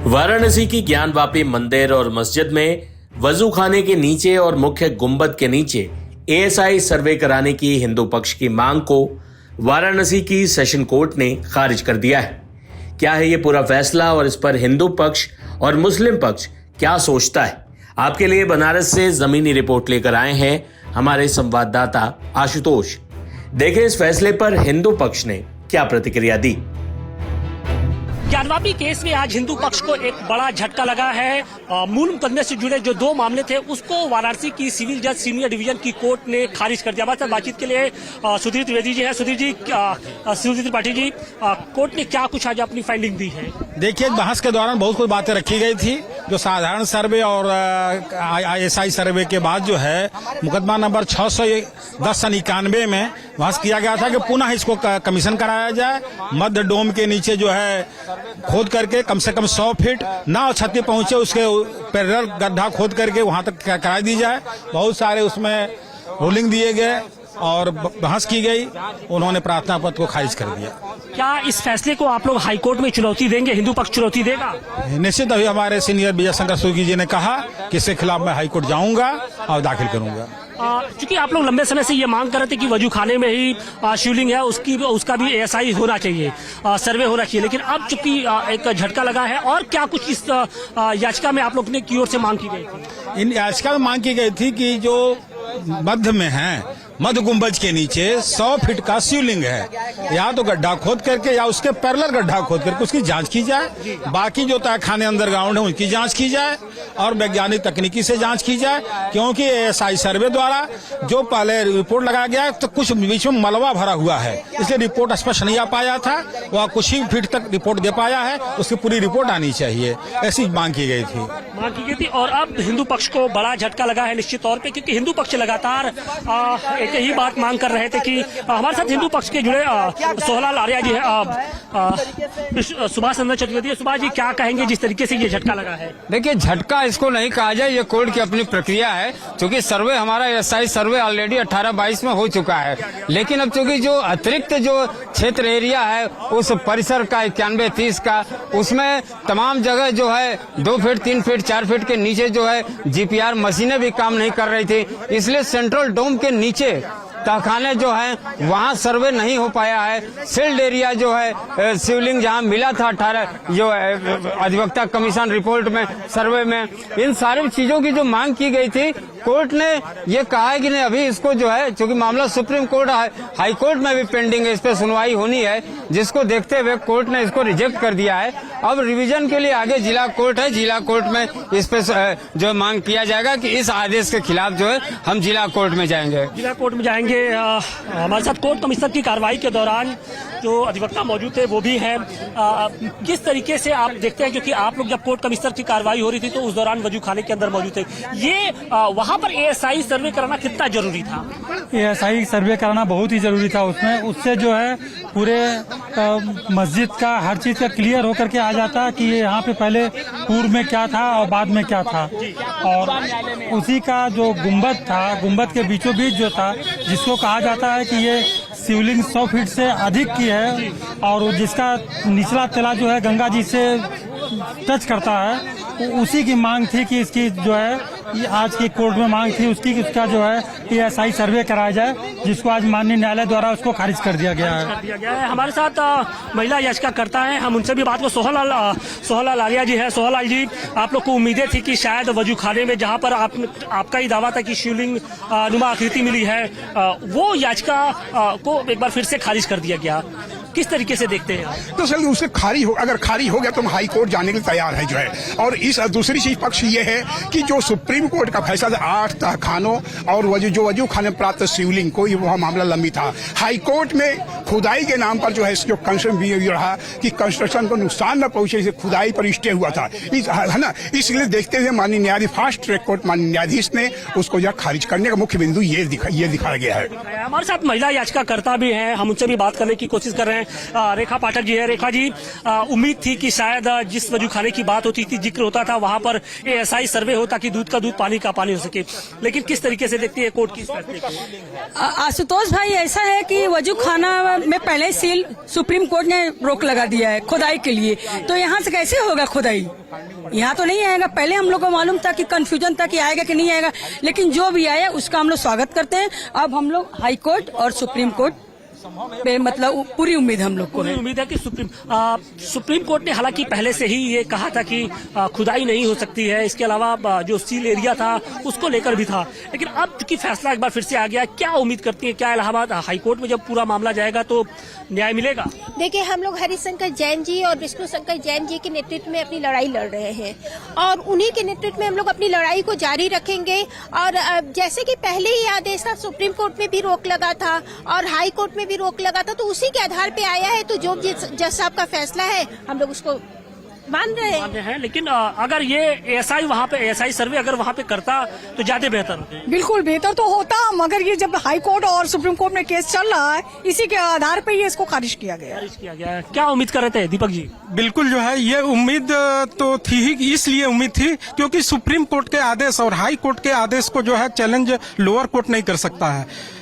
वाराणसी की ज्ञानवापी मंदिर और मस्जिद में वजू खाने के नीचे और मुख्य गुंबद के नीचे एएसआई सर्वे कराने की हिंदू पक्ष की मांग को वाराणसी की सेशन कोर्ट ने खारिज कर दिया है। क्या है ये पूरा फैसला और इस पर हिंदू पक्ष और मुस्लिम पक्ष क्या सोचता है? आपके लिए बनारस से जमीनी रिपोर्ट लेकर आए हैं हमारे संवाददाता आशुतोष। देखें इस फैसले पर हिंदू पक्ष ने क्या प्रतिक्रिया दी। ज्ञानवापी केस में आज हिंदू पक्ष को एक बड़ा झटका लगा है। मूल मुकदमे से जुड़े जो दो मामले थे उसको वाराणसी की सिविल जज सीनियर डिवीजन की कोर्ट ने खारिज कर दिया। हमारे साथ बातचीत के लिए सुधीर त्रिवेदी जी हैं। सुधीर त्रिपाठी जी, कोर्ट ने क्या कुछ आज अपनी फाइंडिंग दी है? देखिए, बहस के दौरान बहुत कुछ बातें रखी गई थी जो साधारण सर्वे और आईएसआई सर्वे के बाद जो है मुकदमा नंबर 610/91 में बहस किया गया था कि पुनः इसको कमीशन कराया जाए। मध्य डोम के नीचे जो है खोद करके कम से कम 100 फीट ना क्षति पहुंचे उसके पैरेलल गड्ढा खोद करके वहां तक करा दी जाए। बहुत सारे उसमें रूलिंग दिए गए और बहस की गई। उन्होंने प्रार्थना पत्र को खारिज कर दिया। क्या इस फैसले को आप लोग हाईकोर्ट में चुनौती देंगे? हिंदू पक्ष चुनौती देगा? निश्चित अभी हमारे सीनियर विजय शंकर सूगी जी ने कहा कि इसके खिलाफ मैं हाईकोर्ट जाऊंगा और दाखिल करूंगा। क्योंकि आप लोग लंबे समय से ये मांग कर रहे थे कि वजू खाने में ही शिवलिंग है उसका भी एएसआई होना चाहिए, सर्वे होना चाहिए, लेकिन अब चूंकि एक झटका लगा है। और क्या कुछ इस याचिका में आप लोग ने की ओर से मांग की गई थी? इन याचिका में मांग की गई थी कि जो मध्य में है, मध्य गुंबज के नीचे 100 फीट का शिवलिंग है, या तो गड्ढा खोद करके या उसके पैरेलल गड्ढा खोद करके उसकी जांच की जाए। बाकी जो तहखाने अंडरग्राउंड है उनकी जांच की जाए और वैज्ञानिक तकनीकी से जांच की जाए। क्योंकि एएसआई सर्वे द्वारा जो पहले रिपोर्ट लगाया गया तो कुछ बीच में मलबा भरा हुआ है, इसलिए रिपोर्ट स्पष्ट नहीं आ पाया था। वह कुछ ही फीट तक रिपोर्ट दे पाया है, उसकी पूरी रिपोर्ट आनी चाहिए, ऐसी मांग की गई थी। और अब हिंदू पक्ष को बड़ा झटका लगा है निश्चित तौर पे, क्योंकि हिंदू पक्ष लगातार एक ही बात मांग कर रहे थे कि हमारे साथ हिंदू पक्ष के जुड़े सोहलाल आर्या जी है, सुभाष चंद्र चतुर्वेदी। सुभाष जी, क्या कहेंगे जिस तरीके से ये झटका लगा है? देखिए, झटका इसको नहीं कहा जाए, ये कोर्ट की अपनी प्रक्रिया है। क्योंकि सर्वे हमारा एएसआई सर्वे ऑलरेडी 18-22 में हो चुका है, लेकिन अब चूंकि जो अतिरिक्त जो क्षेत्र एरिया है उस परिसर का 91-30 का, उसमें तमाम जगह जो है 2 फीट 3 फीट 4 फीट के नीचे जो है जीपीआर मशीनें भी काम नहीं कर रही थी, इसलिए सेंट्रल डोम के नीचे तहखाने जो है वहां सर्वे नहीं हो पाया है। सील्ड एरिया जो है शिवलिंग जहां मिला था 18 जो अधिवक्ता कमीशन रिपोर्ट में सर्वे में, इन सारी चीजों की जो मांग की गई थी, कोर्ट ने ये कहा है कि नहीं, अभी इसको जो है क्योंकि मामला सुप्रीम कोर्ट हाई कोर्ट में भी पेंडिंग है, इस पे सुनवाई होनी है, जिसको देखते हुए कोर्ट ने इसको रिजेक्ट कर दिया है। अब रिवीजन के लिए आगे जिला कोर्ट है, जिला कोर्ट में इस पे जो मांग किया जाएगा कि इस आदेश के खिलाफ जो है हम जिला कोर्ट में जाएंगे। जिला कोर्ट में जाएंगे। हमारे साथ कोर्ट कमिश्नर की कार्रवाई के दौरान जो अधिवक्ता मौजूद थे वो भी हैं। किस तरीके से आप देखते हैं, क्योंकि आप लोग जब कोर्ट कमिश्नर की कार्रवाई हो रही थी तो उस दौरान वजू खाने के अंदर मौजूद थे, ये वहां पर एएसआई सर्वे कराना कितना जरूरी था? एएसआई सर्वे कराना बहुत ही जरूरी था। उससे जो है पूरे मस्जिद का हर चीज का क्लियर होकर के आ जाता कि यहाँ पे पहले पूर्व में क्या था और बाद में क्या था। और उसी का जो गुंबद था, गुंबद के बीचों बीच जो था, जिसको कहा जाता है कि ये शिवलिंग 100 फीट से अधिक की है और जिसका निचला तला जो है गंगा जी से टच करता है, उसी की मांग थी कि इसकी जो है ये आज की कोर्ट में मांग थी उसकी कि उसका जो है एएसआई सर्वे कराया जाए, जिसको आज माननीय न्यायालय द्वारा उसको खारिज कर दिया गया है। हमारे साथ महिला याचिकाकर्ता हैं, हम उनसे भी बात को सोहलाल आर्या जी है। सोहलाल जी, आप लोग को उम्मीदें थी कि शायद वजू खाने में जहां पर आपका ही दावा था कि शिवलिंग नुमा आकृति मिली है, वो याचिका को एक बार फिर से खारिज कर दिया गया। किस तरीके से देखते हैं? तो सर उसे अगर खारिज हो गया तो हम हाई कोर्ट जाने के लिए तैयार है जो है। और इस दूसरी चीज पक्ष ये है कि जो सुप्रीम कोर्ट का फैसला 8 तहखानों और वजू खाने प्राप्त शिवलिंग को वह मामला लंबी था, हाई कोर्ट में खुदाई के नाम पर जो है जो कंस्ट्रक्शन भी रहा कि कंस्ट्रक्शन को नुकसान न पहुंचे, इसे खुदाई पर स्टे हुआ था, है ना। इसलिए देखते हुए माननीय न्यायाधीश फास्ट ट्रैक कोर्ट माननीय न्यायाधीश ने उसको जो खारिज करने का मुख्य बिंदु ये दिखाया गया है। हमारे साथ महिला याचिकाकर्ता भी हैं, हम उनसे भी बात करने की कोशिश कर रहे हैं। रेखा पाठक जी है। रेखा जी, उम्मीद थी कि शायद जिस वजूखाने की बात होती थी, जिक्र होता था, वहां पर ASI सर्वे होता कि दूध का दूध पानी का पानी हो सके, लेकिन किस तरीके से देखती है कोर्ट की इस फैसले को? आशुतोष भाई, ऐसा है कि वजूखाना में पहले सील सुप्रीम कोर्ट ने रोक लगा दिया है खुदाई के लिए, तो यहाँ से कैसे होगा खुदाई? यहाँ तो नहीं आएगा। पहले हम लोग को मालूम था कि कंफ्यूजन था कि आएगा कि नहीं आएगा, लेकिन जो भी आया उसका हम लोग स्वागत करते हैं। अब हम लोग हाई कोर्ट और सुप्रीम कोर्ट पे मतलब पूरी उम्मीद हम लोग को है। उम्मीद है कि सुप्रीम कोर्ट ने हालांकि पहले से ही ये कहा था कि खुदाई नहीं हो सकती है, इसके अलावा जो सील एरिया था उसको लेकर भी था, लेकिन अब चूंकि फैसला एक बार फिर से आ गया, क्या उम्मीद करती है, क्या इलाहाबाद हाई कोर्ट में जब पूरा मामला जाएगा तो न्याय मिलेगा? देखिए, हम लोग हरिशंकर जैन जी और विष्णु शंकर जैन जी के नेतृत्व में अपनी लड़ाई लड़ रहे हैं और उन्हीं के नेतृत्व में हम लोग अपनी लड़ाई को जारी रखेंगे। और जैसे कि पहले ही आदेश था, सुप्रीम कोर्ट में भी रोक लगा था और हाई कोर्ट में भी रोक लगा था, तो उसी के आधार पे आया है। तो जो जज साहब का फैसला है हम लोग उसको मान रहे हैं। लेकिन अगर ये ASI वहाँ पे ASI सर्वे अगर वहाँ पे करता तो ज्यादा बेहतर होता। बिल्कुल बेहतर तो होता, मगर ये जब हाई कोर्ट और सुप्रीम कोर्ट में केस चल रहा है, इसी के आधार पे ये इसको खारिज किया गया। क्या उम्मीद कर रहे थे दीपक जी? बिल्कुल जो है ये उम्मीद तो थी ही, इसलिए उम्मीद थी क्योंकि सुप्रीम कोर्ट के आदेश और हाई कोर्ट के आदेश को जो है चैलेंज लोअर कोर्ट नहीं कर सकता है।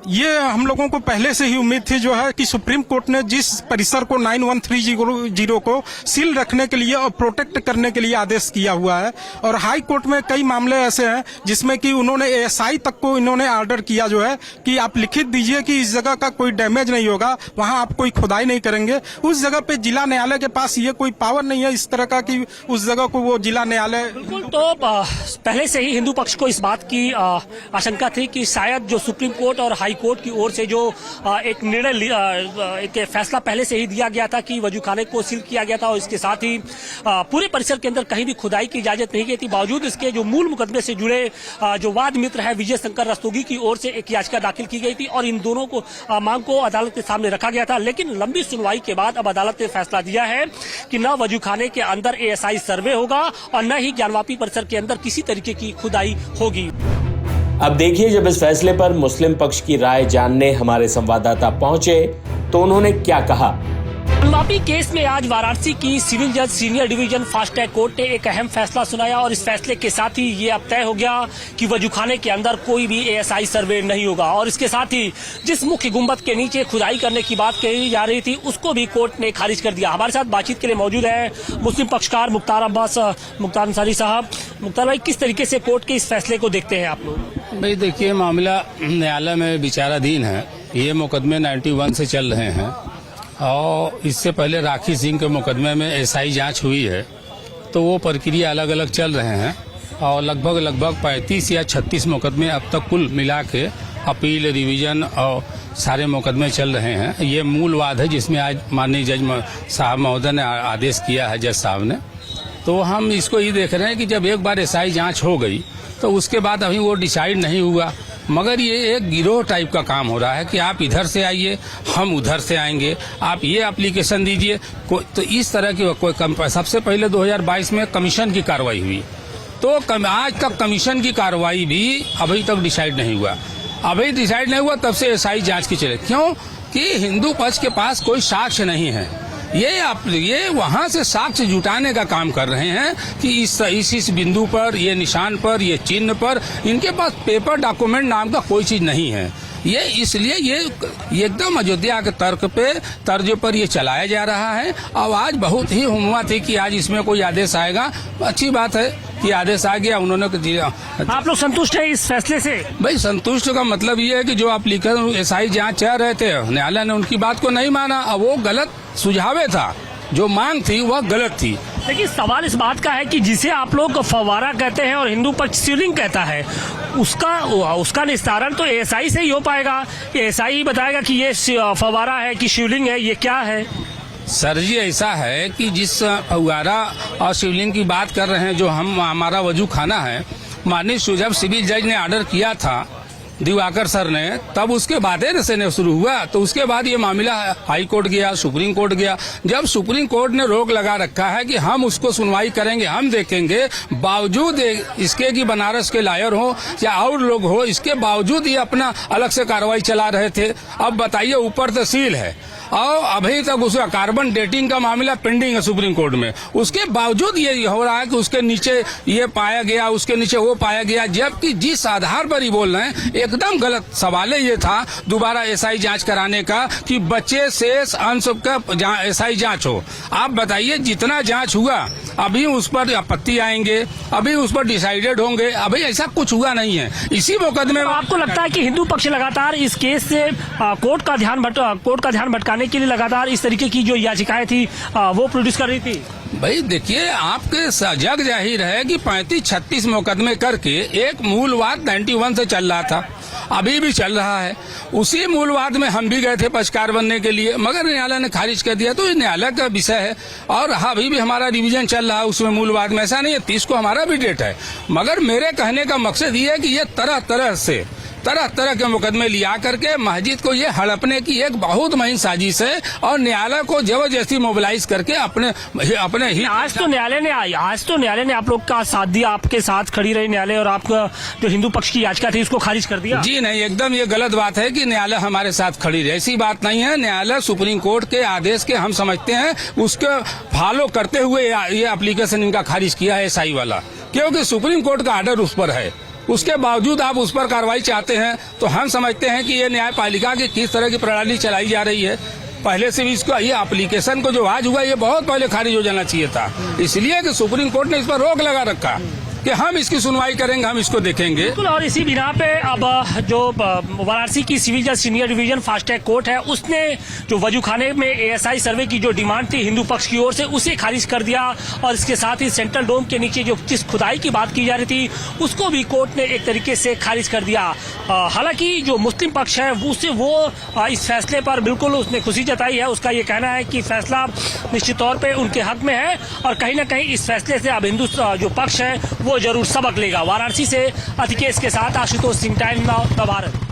ये हम लोगों को पहले से ही उम्मीद थी जो है कि सुप्रीम कोर्ट ने जिस परिसर को 9130 को सील रखने के लिए और प्रोटेक्ट करने के लिए आदेश किया हुआ है, और हाई कोर्ट में कई मामले ऐसे हैं जिसमें कि उन्होंने ASI तक को इन्होंने ऑर्डर किया जो है कि आप लिखित दीजिए कि इस जगह का कोई डैमेज नहीं होगा, वहां आप कोई खुदाई नहीं करेंगे। उस जगह पे जिला न्यायालय के पास ये कोई पावर नहीं है इस तरह का कि उस जगह को वो जिला न्यायालय। बिल्कुल, तो पहले से ही हिंदू पक्ष को इस बात की आशंका थी कि शायद जो सुप्रीम कोर्ट और हाई कोर्ट की ओर से जो एक निर्णय, एक फैसला पहले से ही दिया गया था कि वजूखाने को सील किया गया था और इसके साथ ही पूरे परिसर के अंदर कहीं भी खुदाई की इजाजत नहीं की थी, बावजूद इसके जो मूल मुकदमे से जुड़े जो वाद मित्र है विजय शंकर रस्तोगी की ओर से एक याचिका दाखिल की गई थी और इन दोनों को मांग को अदालत के सामने रखा गया था। लेकिन लंबी सुनवाई के बाद अब अदालत ने फैसला दिया है कि न वजूखाने के अंदर ASI सर्वे होगा और न ही ज्ञानवापी परिसर के अंदर किसी तरीके की खुदाई होगी। अब देखिए, जब इस फैसले पर मुस्लिम पक्ष की राय जानने हमारे संवाददाता पहुंचे तो उन्होंने क्या कहा। ज्ञानवापी केस में आज वाराणसी की सिविल जज senior division fast track court ने एक अहम फैसला सुनाया और इस फैसले के साथ ही ये अब तय हो गया कि वजूखाने के अंदर कोई भी ASI सर्वे नहीं होगा और इसके साथ ही जिस मुख्य गुंबद के नीचे खुदाई करने की बात कही जा रही थी उसको भी कोर्ट ने खारिज कर दिया। हमारे साथ बातचीत के लिए मौजूद है मुस्लिम पक्षकार मुख्तार अंसारी साहब। मुख्तार भाई, किस तरीके से कोर्ट के इस फैसले को देखते हैं आप लोग? भाई देखिए, मामला न्यायालय में विचाराधीन है। ये मुकदमे 91 से चल रहे हैं और इससे पहले राखी सिंह के मुकदमे में SI जांच हुई है, तो वो प्रक्रिया अलग अलग चल रहे हैं और लगभग 35 या 36 मुकदमे अब तक कुल मिला के अपील, रिवीजन और सारे मुकदमे चल रहे हैं। ये मूल वाद है जिसमें आज माननीय जज साहब महोदय ने आदेश किया है, जज साहब ने। तो हम इसको ये देख रहे हैं कि जब एक बार SI जांच हो गई तो उसके बाद अभी वो डिसाइड नहीं हुआ, मगर ये एक गिरोह टाइप का काम हो रहा है कि आप इधर से आइए, हम उधर से आएंगे, आप ये एप्लीकेशन दीजिए। तो इस तरह की कोई सबसे पहले 2022 में कमीशन की कार्रवाई हुई, तो आज तक कमीशन की कार्रवाई भी अभी तक डिसाइड नहीं हुआ। अभी डिसाइड नहीं हुआ तब से SI जांच की चले, क्यों कि हिंदू पक्ष के पास कोई साक्ष्य नहीं है। ये वहां से साक्ष्य जुटाने का काम कर रहे हैं कि इस बिंदु पर, ये निशान पर, ये चिन्ह पर इनके पास पेपर डॉक्यूमेंट नाम का कोई चीज नहीं है। ये इसलिए ये एकदम अयोध्या के तर्ज पर ये चलाया जा रहा है। अब आज बहुत ही हुम्मा थी कि आज इसमें कोई आदेश आएगा। अच्छी बात है कि आदेश आ गया, उन्होंने आप लोग संतुष्ट है इस फैसले से? भाई संतुष्ट का मतलब ये है कि जो एप्लीकेशन SI जांच चाह रहे थे, न्यायालय ने उनकी बात को नहीं माना। अब वो गलत सुझावे था, जो मांग थी वह गलत थी। लेकिन सवाल इस बात का है कि जिसे आप लोग फव्वारा कहते हैं और हिंदू पक्ष सीलिंग कहता है, उसका निस्तारण तो ASI से ही हो पाएगा। ASI ही बताएगा कि ये फव्वारा है कि शिवलिंग है, ये क्या है। सर जी, ऐसा है कि जिस फव्वारा और शिवलिंग की बात कर रहे हैं, जो हमारा वजूखाना है, माननीय जब सिविल जज ने ऑर्डर किया था दिवाकर सर ने, तब उसके बाद से शुरू हुआ। तो उसके बाद ये मामला हाई कोर्ट गया, सुप्रीम कोर्ट गया। जब सुप्रीम कोर्ट ने रोक लगा रखा है कि हम उसको सुनवाई करेंगे, हम देखेंगे, बावजूद इसके कि बनारस के लायर हो या और लोग हो, इसके बावजूद ये अपना अलग से कार्रवाई चला रहे थे। अब बताइए, ऊपर तहसील है और अभी तक उसका कार्बन डेटिंग का मामला पेंडिंग है सुप्रीम कोर्ट में। उसके बावजूद ये हो रहा है कि उसके नीचे ये पाया गया, उसके नीचे वो पाया गया, जबकि जिस आधार पर ही बोल रहे हैं एकदम गलत सवाल है। ये था दोबारा एसआई जांच कराने का कि बच्चे शेष अंश का एसआई जांच हो। आप बताइए जितना जांच हुआ अभी उस पर आपत्ति आएंगे, अभी उस पर डिसाइडेड होंगे, अभी ऐसा कुछ हुआ नहीं है। इसी मुकदमे में आपको लगता है कि हिंदू पक्ष लगातार इस केस से कोर्ट का ध्यान भटकाने के लिए लगातार इस तरीके की जो याचिकाएं थी वो प्रोड्यूस कर रही थी? भाई देखिए, आपके जग जाहिर है कि 35-36 मुकदमे करके एक मूलवाद 91 से चल रहा था, अभी भी चल रहा है। उसी मूलवाद में हम भी गए थे पक्षकार बनने के लिए, मगर न्यायालय ने खारिज कर दिया। तो ये न्यायालय का विषय है और अभी भी हमारा रिवीजन चल रहा है उसमें मूलवाद में। ऐसा नहीं है 30 को हमारा भी डेट है, मगर मेरे कहने का मकसद ये है कि ये तरह तरह के मुकदमे लिया करके मस्जिद को ये हड़पने की एक बहुत महीन साजिश है और न्यायालय को जबरदस्ती मोबिलाइज करके अपने ही आज तो न्यायालय ने आप लोग का साथ दिया, आपके साथ खड़ी रही न्यायालय और आपका जो हिंदू पक्ष की याचिका थी उसको खारिज कर दिया। जी नहीं, एकदम ये गलत बात है कि न्यायालय हमारे साथ खड़ी रहे, ऐसी बात नहीं है। न्यायालय सुप्रीम कोर्ट के आदेश के हम समझते हैं उसके फॉलो करते हुए ये एप्लीकेशन इनका खारिज किया है एसआई वाला, क्योंकि सुप्रीम कोर्ट का आर्डर उस पर है। उसके बावजूद आप उस पर कार्रवाई चाहते हैं तो हम समझते हैं कि ये न्यायपालिका की किस तरह की प्रणाली चलाई जा रही है। पहले से भी इसको ये एप्लीकेशन को जो आज हुआ ये बहुत पहले खारिज हो जाना चाहिए था, इसलिए कि सुप्रीम कोर्ट ने इस पर रोक लगा रखा कि हम इसकी सुनवाई करेंगे, हम इसको देखेंगे। बिल्कुल, और इसी बिना पे अब जो वाराणसी की सिविल जज senior division fast track court है उसने जो वजू खाने में एएसआई सर्वे की जो डिमांड थी हिंदू पक्ष की ओर से उसे खारिज कर दिया और इसके साथ ही सेंट्रल डोम के नीचे जो जिस खुदाई की बात की जा रही थी उसको भी कोर्ट ने एक तरीके से खारिज कर दिया। हालांकि जो मुस्लिम पक्ष है उससे वो इस फैसले पर बिल्कुल उसने खुशी जताई है। उसका ये कहना है कि फैसला निश्चित तौर पर उनके हक में है और कहीं ना कहीं इस फैसले से अब हिंदू जो पक्ष है वो जरूर सबक लेगा। वाराणसी से अतिकेश के साथ आशुतोष सिंह, टाइम नाउ भारत।